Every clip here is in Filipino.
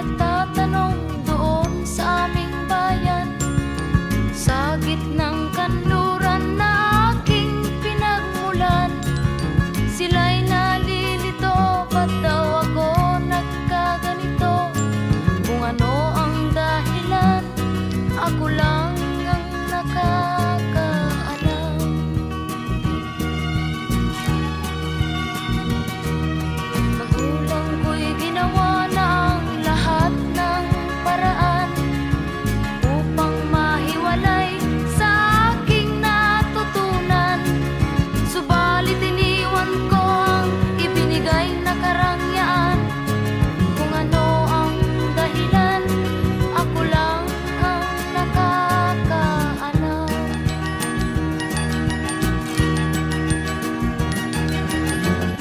nagtatanong doon sa aming bayan, sa gitnang kanluran na aking pinagmulan. Sila'y nalilito, ba't daw ako nagkaganito? Kung ano ang dahilan, ako lang ang nakakaalam. Magulang ko'y ginawa na ang lahat ng paraan upang mahiwalay sa aking natutunan. Subalit iniwan ko ang ibinigay na karangyaan. Kung ano ang dahilan, ako lang ang nakakaalam.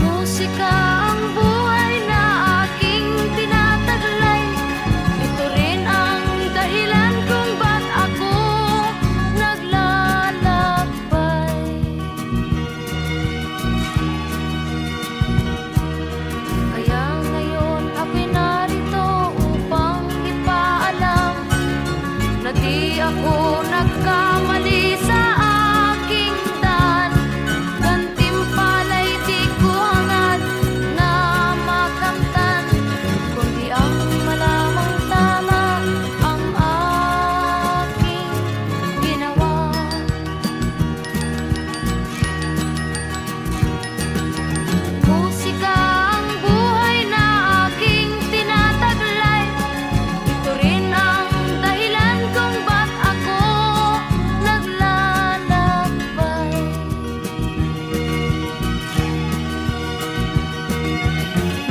Musika ang buhay na aking tinataglay. Ito rin ang dahilan kung ba't ako naglalakbay. Kaya ngayon ako'y narito upang ipaalam na di ako nagkamali sa aking daan. Gantimpala'y di ko hangad na makamtan, kundi ang malamang tama ang aking ginawa. Musika ang buhay na aking tinataglay. Ito rin ang dahilan kung ba't ako naglalakbay.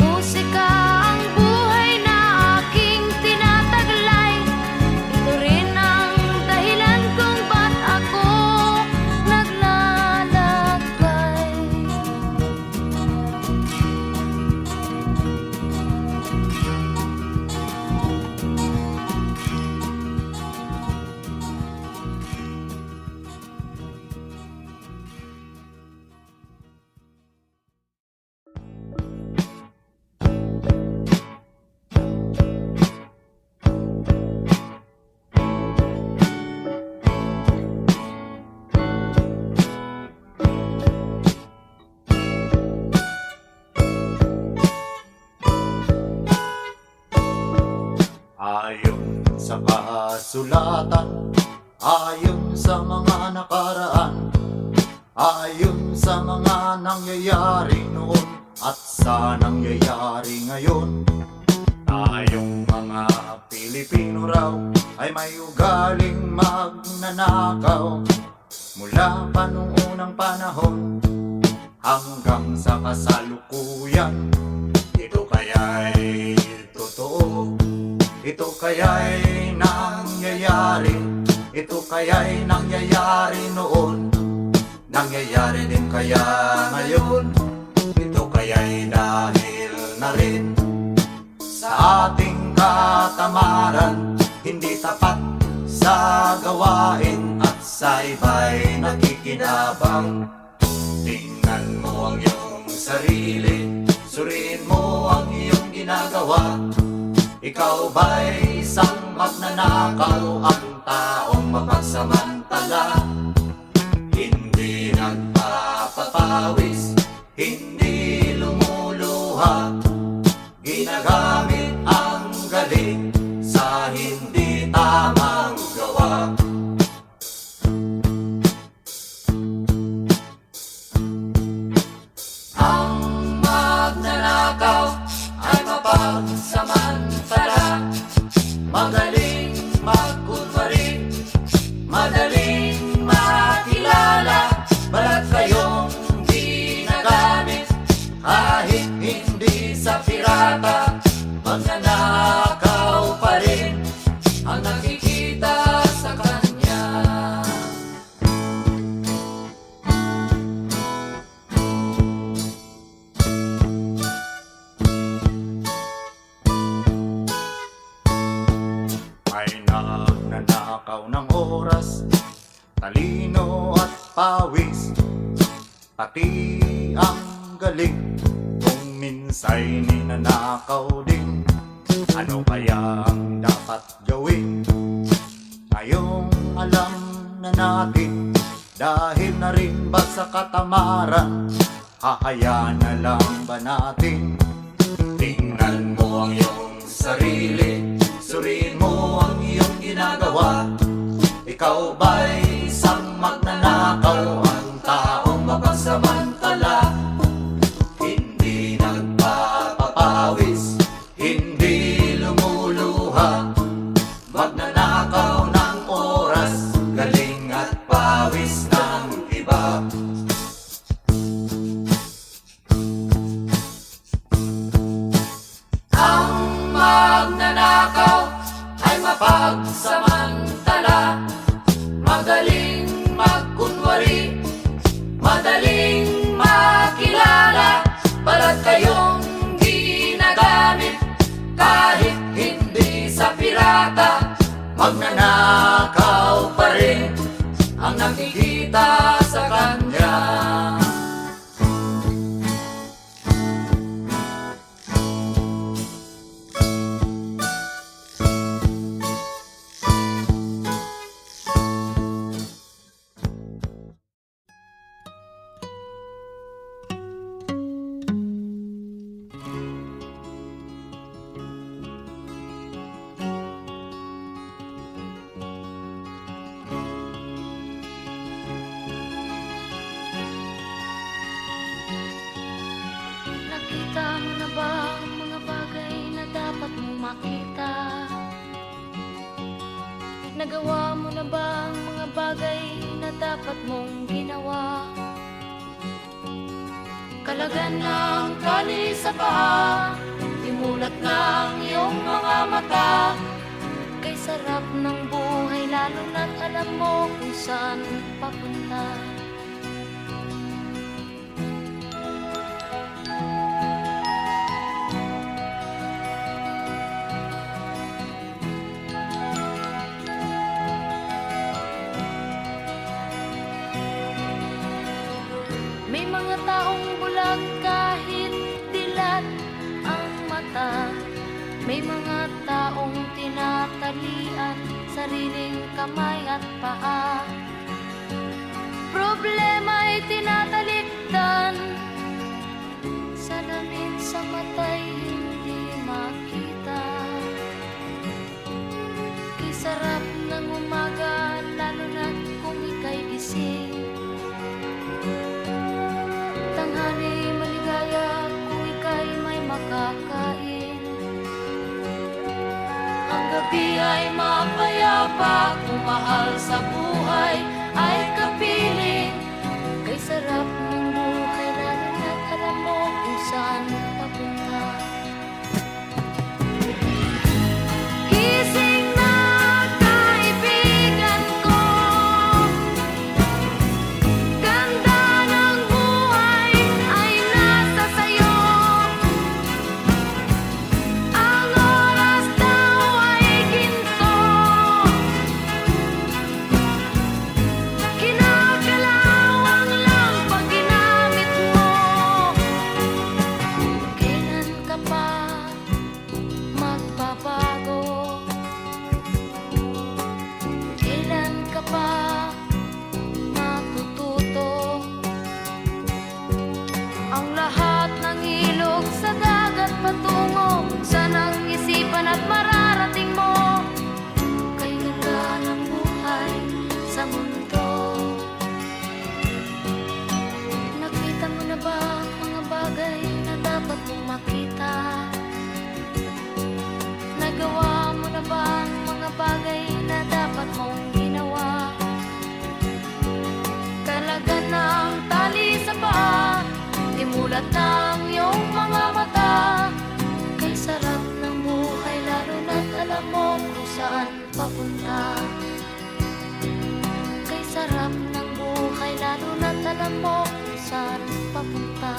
Musika ang buhay na aking tinataglay. Ito rin ang dahilan kung ba't ako naglalakbay. Ayon sa kasulatan, ayon sa mga nakaraan, ayon sa mga nangyayari noon at sa nangyayari ngayon, tayong mga Pilipino raw ay may ugaling magnanakaw. Mula pa nung unang panahon hanggang sa kasalukuyan, ito kaya'y totoo. Ito kaya'y nangyayari, ito kaya'y nangyayari noon, nangyayari din kaya ngayon. Ito kaya'y dahil na rin sa ating katamaran, hindi tapat sa gawain at sa iba'y nakikinabang. Tingnan mo ang iyong sarili, suriin mo ang iyong ginagawa. Ikaw ba'y isang magnanakaw, ang taong mapagsamantala? Hindi nagpapapawis, hindi lumuluha, ginagamit ang galing sa hindi tamang gawa. Ang magnanakaw ay mapagsamantala, magaling magkunwari, madaling makilala. Balat kayong ginagamit kahit hindi sa pirata, magnanakaw pa rin ang nakikita sa kanya. May nagnanakaw ng oras, talino at pawis, pati ang galing kung minsa'y ninanakaw din. Ano kaya gagawin. Ngayong alam na natin, dahil na rin ba sa katamaran, hahayaan na lang ba natin? Tingnan mo ang iyong sarili, suriin mo ang iyong ginagawa. Ikaw ba'y isang magnanakaw, ang taong mapasamantala? Hindi nagpapapawis, hindi lumuluha, magnanakaw ng oras, galing at pawis ng iba. Ang magnanakaw ay mapagsamantala, magaling magkunwari, madaling makilala, balat kayong ginagamit kahit hindi sa pirata. Magnanakaw pa rin ang nakikita sa kanya. Nakita mo na ba ang mga bagay na dapat mong makita? Nagawa mo na ba ang mga bagay na dapat mong ginawa? Kalagan ng tali sa paa, imulat ng iyong mga mata. Kay sarap ng buhay lalo na't alam mo kung saan papunta. May mga taong bulag kahit dilat ang mata. May mga taong tinatalian sariling kamay at paa. Problema'y tinatalikdan, salamin sa mata'y hindi makita. Kay sarap ng umaga lalo na't kung ika'y gising. Tanghali maligaya kung ika'y may makakain. Ang gabi ay mapayapa kung mahal sa buhay ay kapiling. Kay sarap ng buhay lalo na't alam mo kung saan papunta. Gising na kaibigan ko, ganda ng buhay ay nasa sayo. Ang oras daw ay ginto, kinakalawang lang pag ginamit mo. Kailan ka pa magbabago? Kailan ka pa matututo? Ang lahat ng ilog sa dagat patungo sa nang isipan at mararating mo. Kay ganda ng buhay sa mundo. Nakita mo na ba ang mga bagay na dapat mong makita? Nagawa mo na ba ang mga bagay na dapat mong ginawa? Kalagan ng tali sa paa, imulat ng iyong mga mata. Kay sarap ng buhay lalo na't alam mo kung saan papunta. Kay sarap ng buhay lalo na't alam mo kung saan papunta.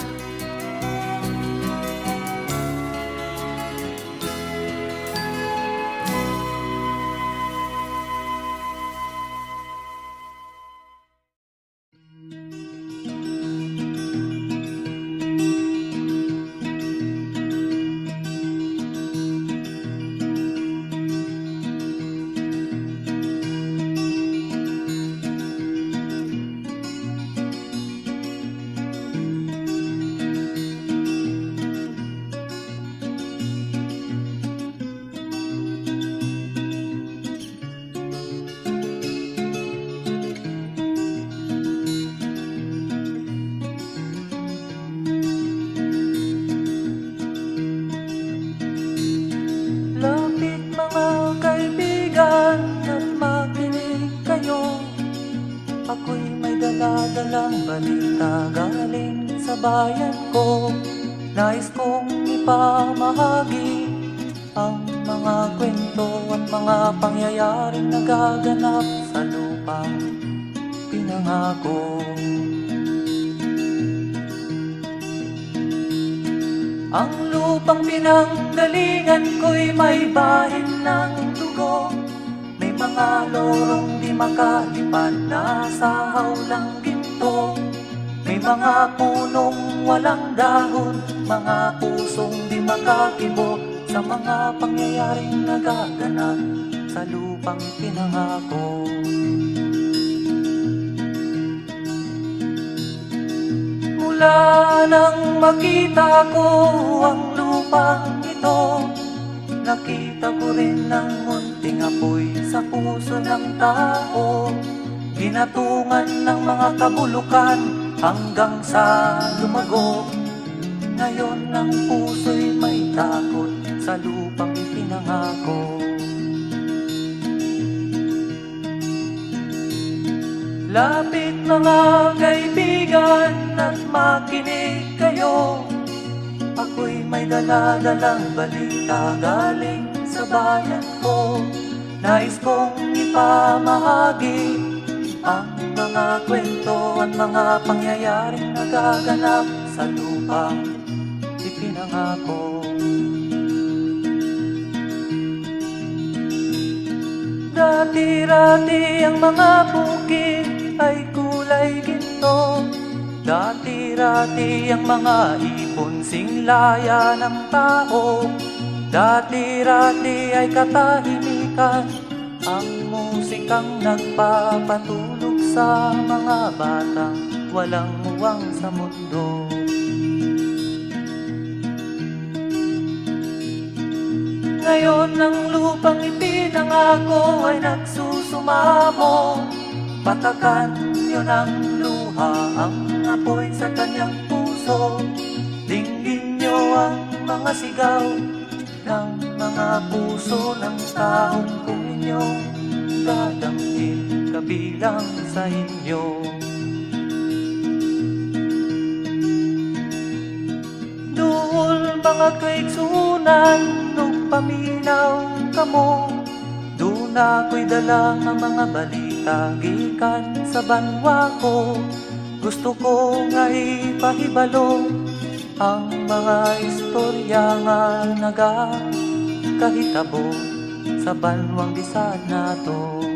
Ako'y may dala-dalang balita galing sa bayan ko. Nais kong ipamahagi ang mga kwento at mga pangyayaring nagaganap sa lupang pinangako. Ang lupang pinanggalingan ko'y may bahin ng dugo. May mga lorong di makalipad na sa hawlang ginto. May mga punong walang dahon, mga pusong di makakibo sa mga pangyayaring nagaganap sa lupang pinangako. Mula nang makita ko ang lupang ito, nakita ko rin ang munting apoy sa puso ng tao. Ginatungan ng mga kabulukan hanggang sa lumago. Ngayon ang puso'y may takot sa lupang ipinangako. Lapit mga kaibigan at makinig kayo. Ako'y may dala-dalang balita galing sa bayan ko. Nais kong ipamahagi ang mga kwento at mga pangyayaring nagaganap sa lupang ipinangako. Dati-rati ang mga bukid ay kulay ginto. Dati-rati ang mga ibon singlaya ng tao. Dati-rati ay katahimikan ang musikang nagpapatulog sa mga batang walang muwang sa mundo. Ngayon ang lupang ipinangako ay nagsusumamo. Patakan niyo ng luha ang apoy sa kanyang puso. Dinggin niyo ang mga sigaw ng mga puso ng taong kung inyong dadamhin kabilang sa inyo. Duol mga kaigsunan nung paminaw kamo. Doon ako'y dala ng mga balita gikan sa banwa ko. Gusto ko nga ipahibalo ang mga istorya nga nagakahitabo sa banwang bisan nato.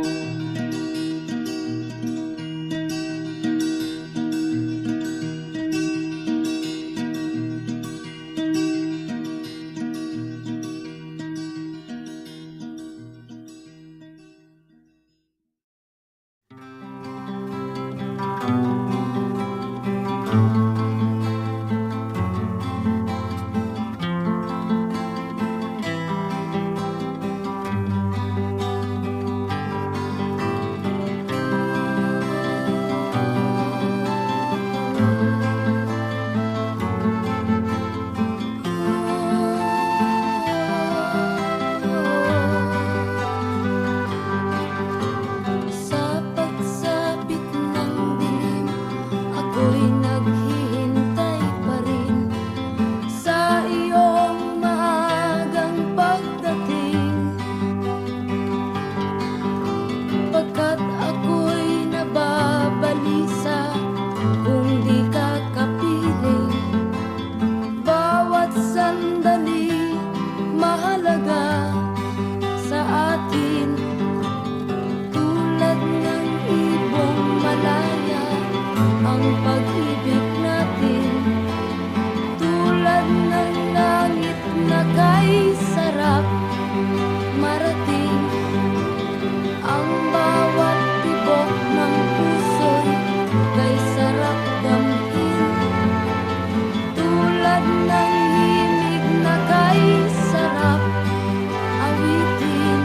Sa pagsapit ng dilim, ako'y naghihintay pa rin sa iyong maagang pagdating. Pagkat ako'y nababalisa kung di ka kapiling. Bawat sandali mahalaga sa atin. Tulad ng ibong malaya ang pag-ibig natin. Tulad ng langit na kay sarap marating. Ang bawat tibok ng puso'y kay sarap damhin. Tulad ng himig na kay sarap awitin.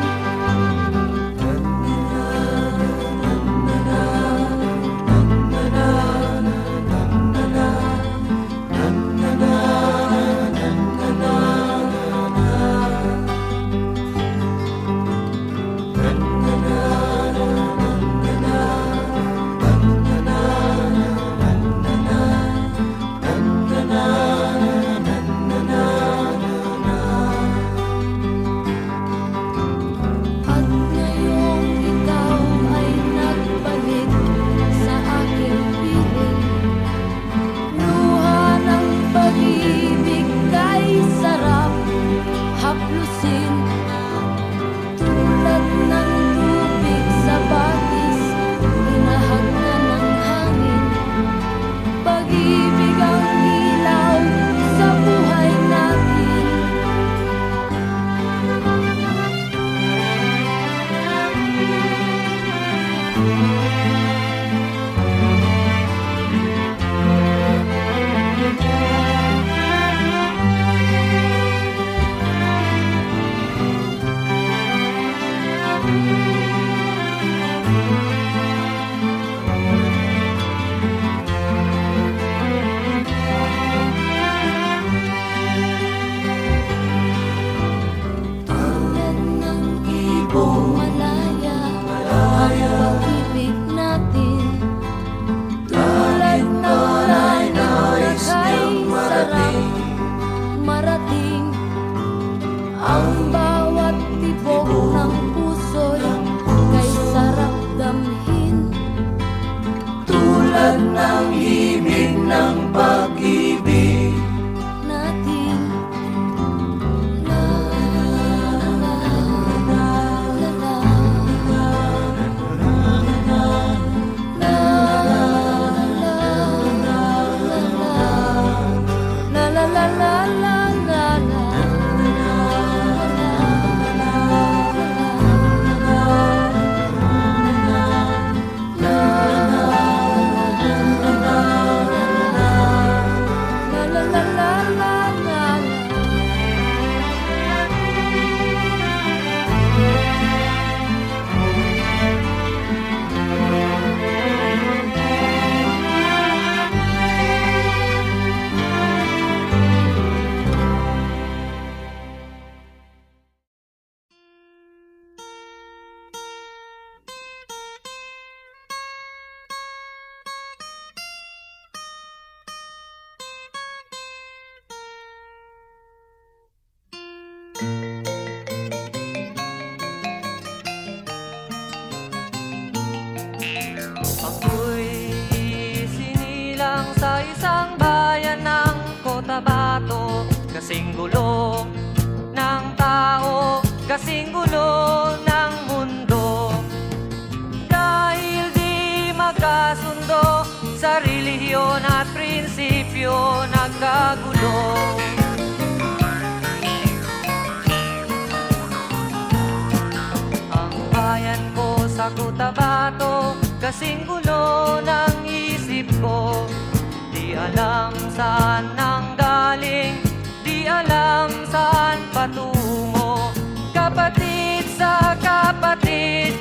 Tulad ng ibong malaya, ang pag-ibig natin. Tulad ng nais niyang marating. Ang bawat tibok ng puso'y kay sarap damhin. Tulad ng himig ng pag-ibig Natin la la la la la la la la Ako'y sinilang sa isang bayan ng Cotabato. Kasing gulo ng tao, kasing gulo ng mundo. Dahil di magkasundo sa relihiyon at prinsipyo, nagkagulo. Ang bayan ko sa Cotabato, kasing gulo ng isip ko. Di alam saan nanggaling, di alam saan patungo. Kapatid sa kapatid,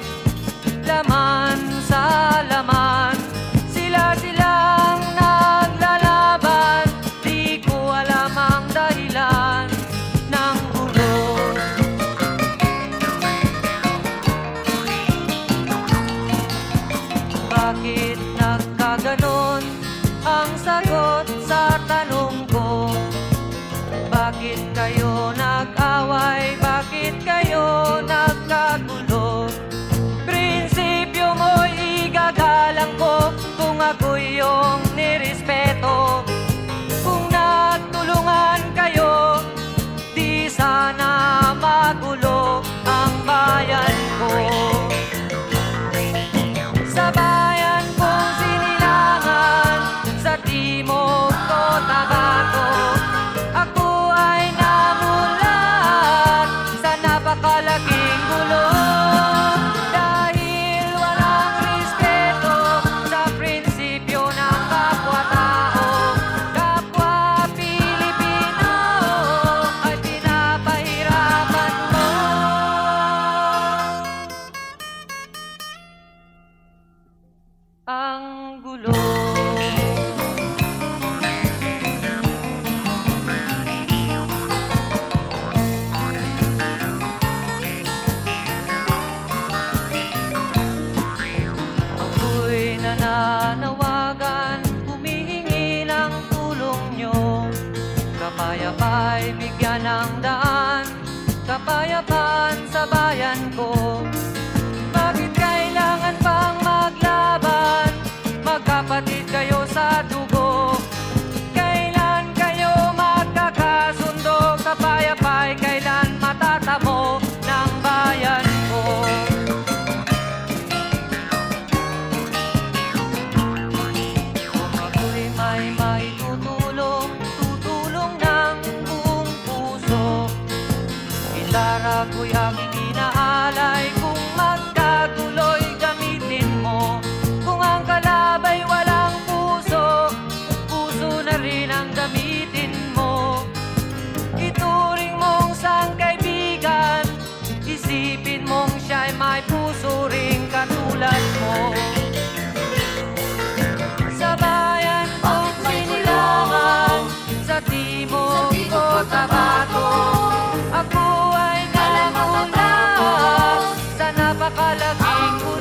laman sa laman, sila-silang naglalaban. Di ko alam ang dahilan ng gulo. Bakit nagkaganon ang sagot sa tanong ko? Bakit kayo nag-away? Bakit kayo nagkagulo? Prinsipyo mo'y igagalang ko kung ako'y iyong nirespeto. Kung nagtulungan kayo, di sana magulo ang bayan ko. Sa bayan kong sinilangan, sa Timog Cotabato, ako ay namulat sa napakalaking gulo. Dahil walang respeto sa prinsipyo ng kapwa-tao, kapwa Pilipino ay pinapahirapan mo. Ang gulo. Ako'y nananawagan, humihingi ng tulong nyo. Kapayapa'y bigyan ng daan, kapayapaan sa bayan ko. Bakit kailangan pang maglaban? Magkapatid kayo sa dugo. Kailan kayo magkakasundo? Kapayapa'y kailan matatamo ng bayan ko? Kung ako'y may maitutulong, tutulong ng buong puso. Gitara ko'y aking inaalay kung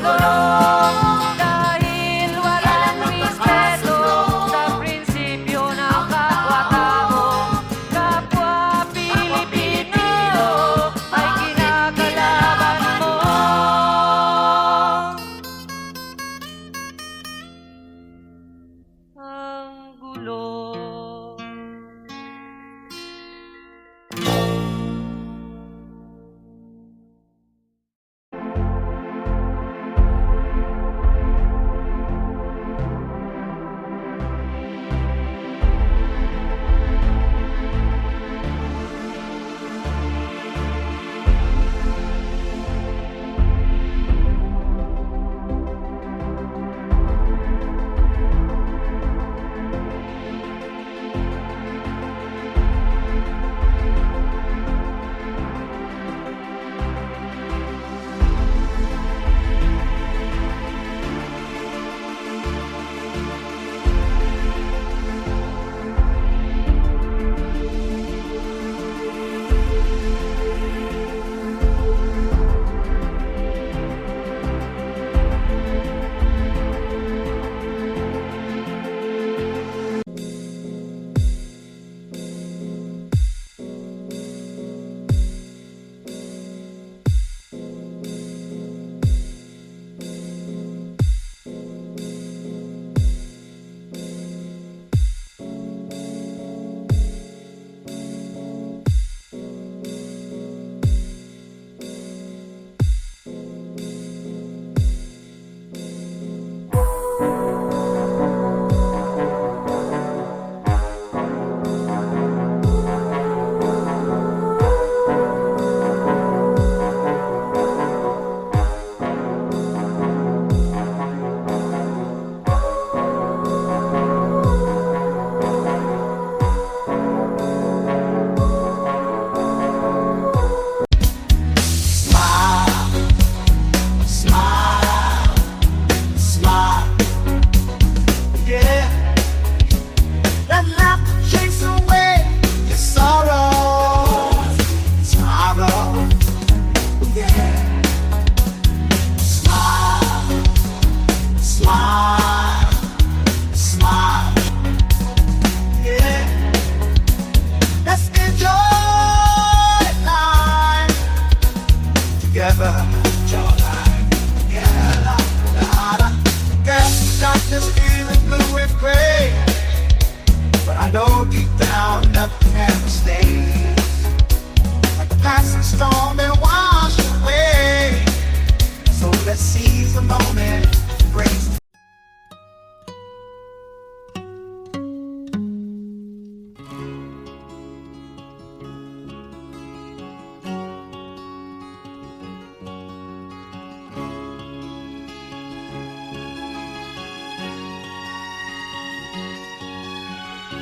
gulo. Dahil walang respeto sa prinsipyo ng kapwa-tao, kapwa Pilipino ay kinakalaban mo. Ang gulo.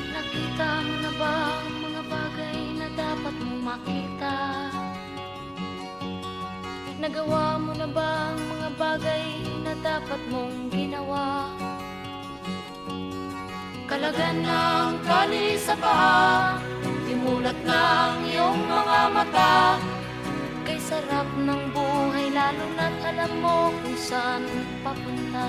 Nakita mo na ba ang mga bagay na dapat mong makita? Nagawa mo na ba ang mga bagay na dapat mong ginawa? Kalagan ng tali sa paa, imulat ng iyong mga mata. Kay sarap ng buhay lalo na't alam mo kung saan papunta.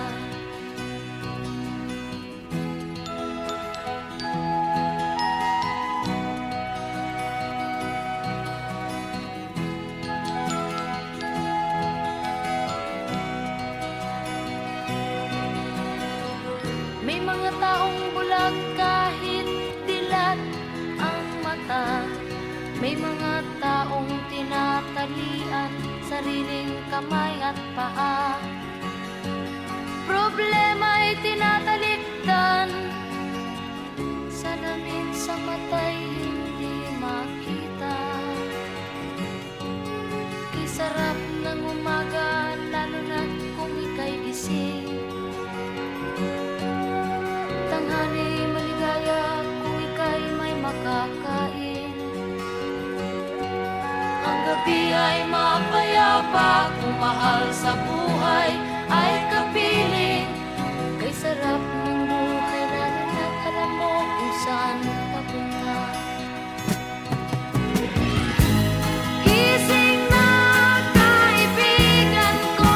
May mga taong bulag kahit dilat ang mata. May mga taong tinatalian sariling kamay at paa. Problema'y tinatalikdan, salamin sa mata'y hindi makita. Kay sarap ng umaga lalo na kung ika'y gising. Tanghali maligaya kung ika'y may makakain. Ang gabi ay mapayapa kung mahal sa buhay ay kapiling. Kay sarap ng buhay lalo na't alam mo kung saan papunta. Gising na kaibigan ko,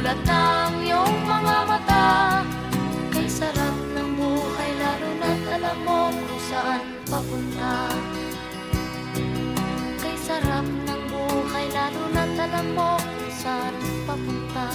mulat ng iyong mga mata. Kay sarap ng buhay lalo na't alam mo kung saan papunta. Kay sarap ng buhay lalo na't alam mo kung saan papunta.